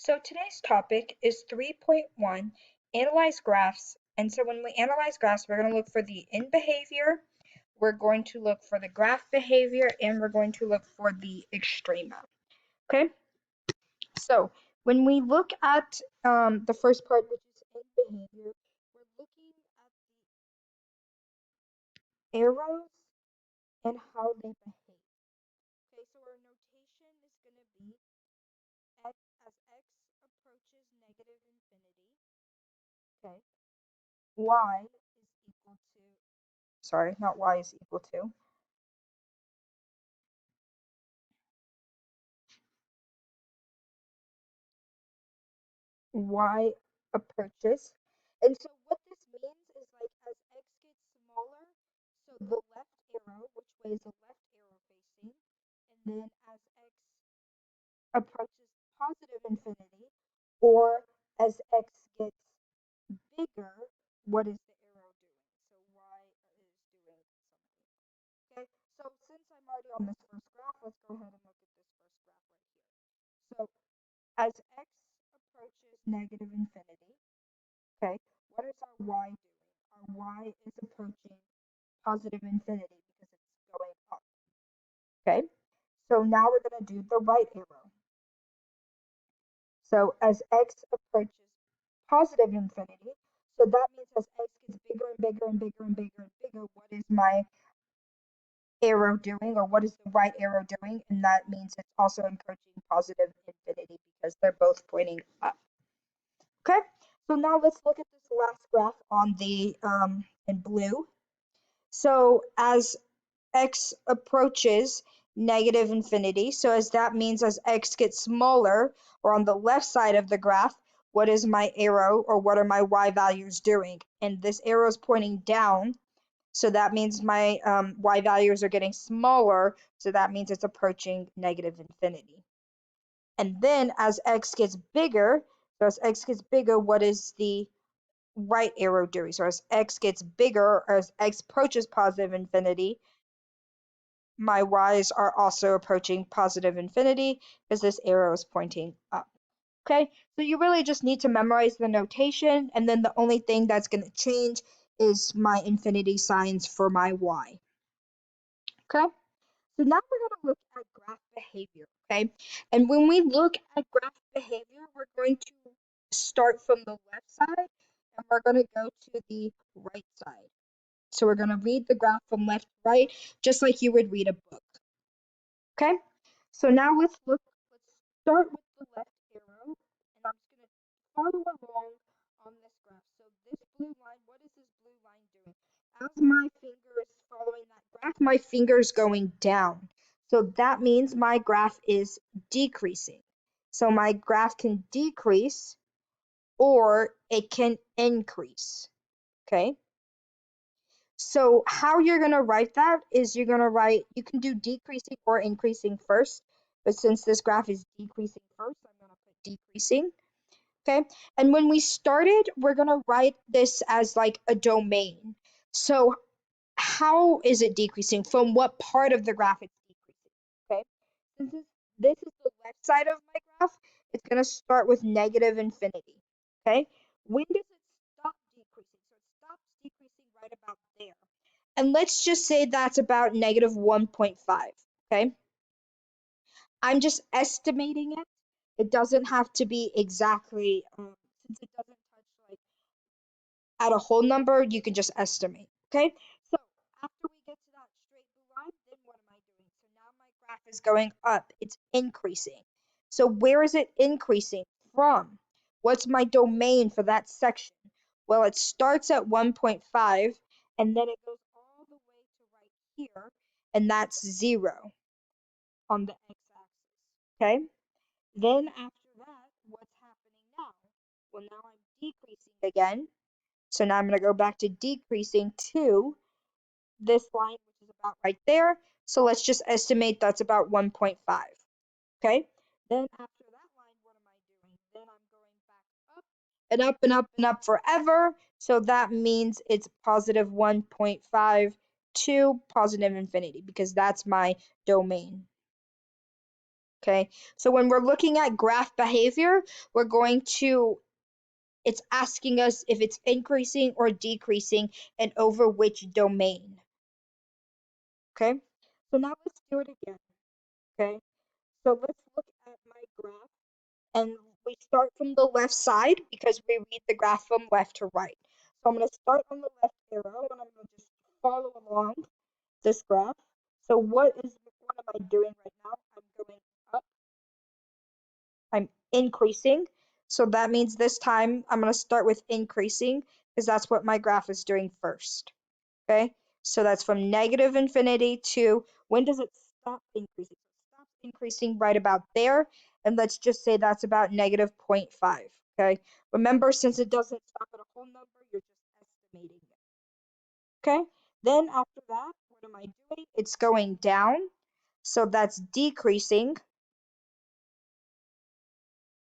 So today's topic is 3.1, analyze graphs. And so when we analyze graphs, we're going to look for the end behavior, we're going to look for the graph behavior, and we're going to look for the extrema. Okay, so when we look at the first part, which is end behavior, we're looking at the arrows and how they behave. Okay, so our notation is going to be x as x approaches negative infinity. Okay, y is equal to, sorry, not y is equal to, y approaches. And so what this means is like as x gets smaller, so the left arrow, which way is the left arrow facing, and then as x approaches positive infinity, or as x gets bigger, what is the arrow doing? So y is doing something. Okay, so since I'm already on this first graph, let's go ahead and look at this first graph right here. So as x approaches negative infinity, okay, what is our y doing? Our y is approaching positive infinity because it's going up. Okay, so now we're going to do the right arrow. So as x approaches positive infinity, so that means as x gets bigger and bigger and bigger and bigger and bigger, what is my arrow doing, or what is the right arrow doing? And that means it's also approaching positive infinity because they're both pointing up. Okay, so now let's look at this last graph on the in blue. So as x approaches negative infinity, so as that means as x gets smaller, or on the left side of the graph, what is my arrow, or what are my y values doing? And this arrow is pointing down, so that means my y values are getting smaller, so that means it's approaching negative infinity. And then as x gets bigger, so as x gets bigger, what is the right arrow doing? So as x gets bigger, or as x approaches positive infinity, my y's are also approaching positive infinity because this arrow is pointing up. Okay, so you really just need to memorize the notation, and then the only thing that's going to change is my infinity signs for my y. Okay, so now we're going to look at graph behavior. Okay, and when we look at graph behavior, we're going to start from the left side and we're going to go to the right side. So we're going to read the graph from left to right, just like you would read a book. Okay, so now let's start with the left arrow, and I'm just going to follow along on this graph. So this blue line, what is this blue line doing? As my finger is following that graph, my finger is going down. So that means my graph is decreasing. So my graph can decrease or it can increase. Okay. So how you're going to write that is you're going to write, you can do decreasing or increasing first, but since this graph is decreasing first, I'm going to put decreasing. Okay, and when we started, we're going to write this as like a domain. So how is it decreasing? From what part of the graph it's decreasing? Okay, since this is the left side of my graph, it's going to start with negative infinity. Okay, when does it stop decreasing? So it stops decreasing right about there. And let's just say that's about negative 1.5. Okay, I'm just estimating it. It doesn't have to be exactly, since it doesn't touch like at a whole number, you can just estimate. Okay, so after we get to that straight blue line, then what am I doing? So now my graph is going up, it's increasing. So where is it increasing from? What's my domain for that section? Well, it starts at 1.5 and then it goes all the way to right here, and that's 0 on the x-axis. Okay, then after that, what's happening now? Well, now I'm decreasing again. So now I'm going to go back to decreasing to this line, which is about right there. So let's just estimate that's about 1.5. Okay. Then after that line, what am I doing? Then I'm going back up and up and up and up forever. So that means it's positive 1.5 to positive infinity because that's my domain. Okay, so when we're looking at graph behavior, we're going to, it's asking us if it's increasing or decreasing and over which domain. Okay, so now let's do it again. Okay, so let's look at my graph and we start from the left side because we read the graph from left to right. So I'm going to start on the left arrow and I'm going to just follow along this graph. So what am I doing right now? I'm going up. I'm increasing. So that means this time I'm going to start with increasing because that's what my graph is doing first. Okay, so that's from negative infinity to, when does it stop increasing? It stops increasing right about there, and let's just say that's about negative 0.5. Okay, remember, since it doesn't stop at a whole number, you're just estimating it. Okay, then after that, what am I doing? It's going down, so that's decreasing,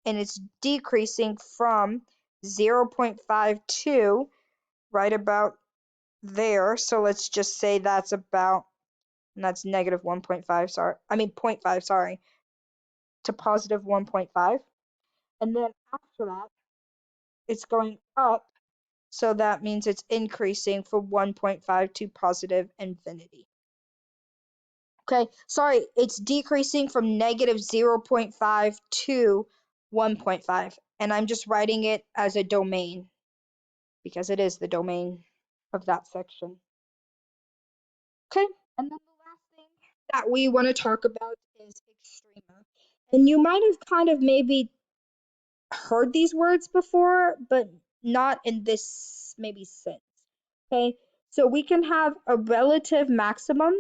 and it's decreasing from 0.52 right about there. So let's just say that's about, and that's negative 1.5, sorry, I mean 0.5, sorry, to positive 1.5. And then after that, it's going up, so that means it's increasing from 1.5 to positive infinity. Okay, sorry, it's decreasing from negative 0.5 to 1.5, and I'm just writing it as a domain because it is the domain of that section. Okay, and then the last thing that we want to talk about is extrema. And you might have kind of maybe heard these words before, but not in this maybe sense. Okay, so we can have a relative maximum,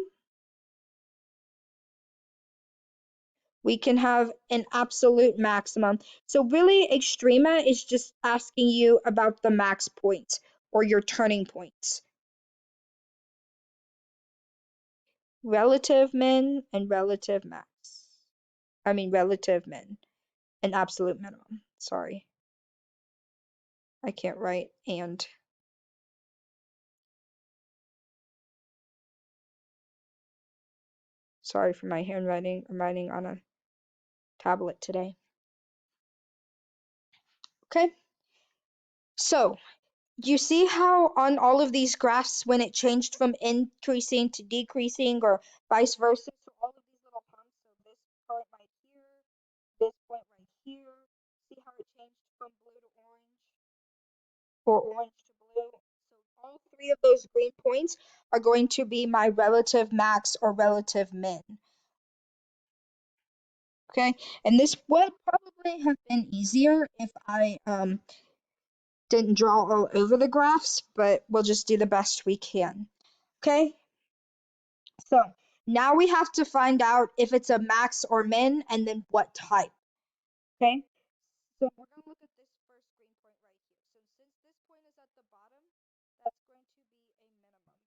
we can have an absolute maximum. So really, extrema is just asking you about the max points or your turning points. Relative min and relative max. I mean, relative min and absolute minimum. Sorry, I can't write and. Sorry for my handwriting. I'm writing on a tablet today. Okay, so you see how on all of these graphs, when it changed from increasing to decreasing or vice versa, so all of these little humps, so this point right here, this point right here, see how it changed from blue to orange or orange to blue? So all three of those green points are going to be my relative max or relative min. Okay, and this would probably have been easier if I didn't draw all over the graphs, but we'll just do the best we can. Okay, so now we have to find out if it's a max or min and then what type. Okay, so we're going to look at this first green point right here. So since this point is at the bottom, that's going to be a minimum.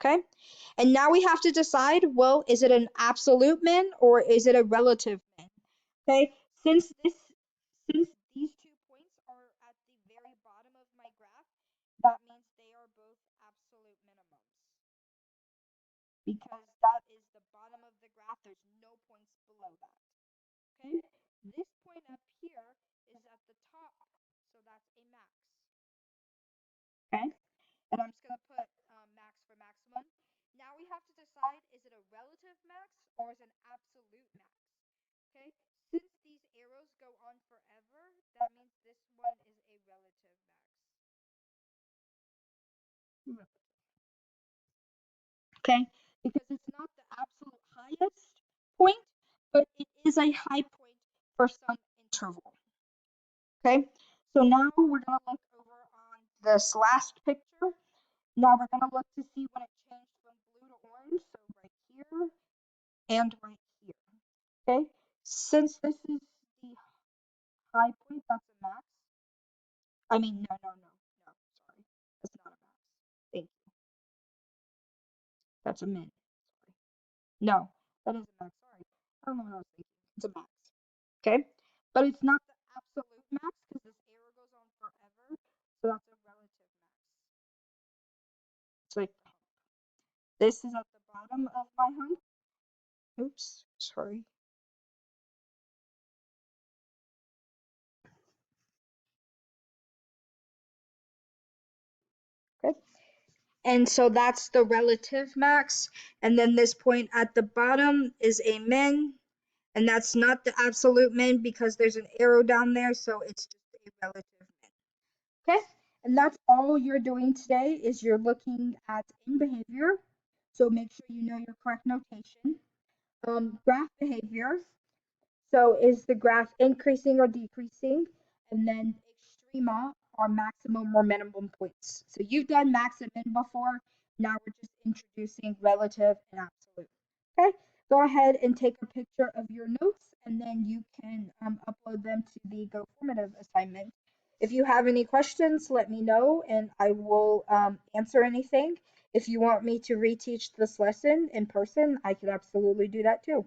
Okay, and now we have to decide, well, is it an absolute min or is it a relative min? Okay, since these 2 points are at the very bottom of my graph, that means they are both absolute minimums because that is the bottom of the graph. There's no points below that. Okay, this point up here is at the top, so that's a max. Okay, and I'm just gonna put max for maximum. Now we have to decide, is it a relative max or is it an absolute max? Okay, since these arrows go on forever, that means this one is a relative max. Okay, because it's not the absolute highest point, but it is a high point for some interval. Okay, so now we're going to look over on this last picture. Now we're going to look to see when it changed from blue to orange, so right here and right here. Okay, since this is the high point, that's a max. I mean, no, sorry, that's not a max. Thank you. That's a min. Sorry. No, that is a max. Sorry, I don't know what I was thinking. It's a max. Okay, but it's not the absolute max because this arrow goes on forever, so that's a relative max. It's like this is at the bottom of my hump. Oops, sorry. Okay. And so that's the relative max. And then this point at the bottom is a min. And that's not the absolute min because there's an arrow down there. So it's just a relative min. Okay. And that's all you're doing today is you're looking at in behavior. So make sure you know your correct notation. Graph behavior. So is the graph increasing or decreasing? And then extrema are maximum or minimum points. So you've done max and min before. Now we're just introducing relative and absolute. Okay, go ahead and take a picture of your notes and then you can upload them to the Go Formative assignment. If you have any questions, let me know and I will answer anything. If you want me to reteach this lesson in person, I can absolutely do that too.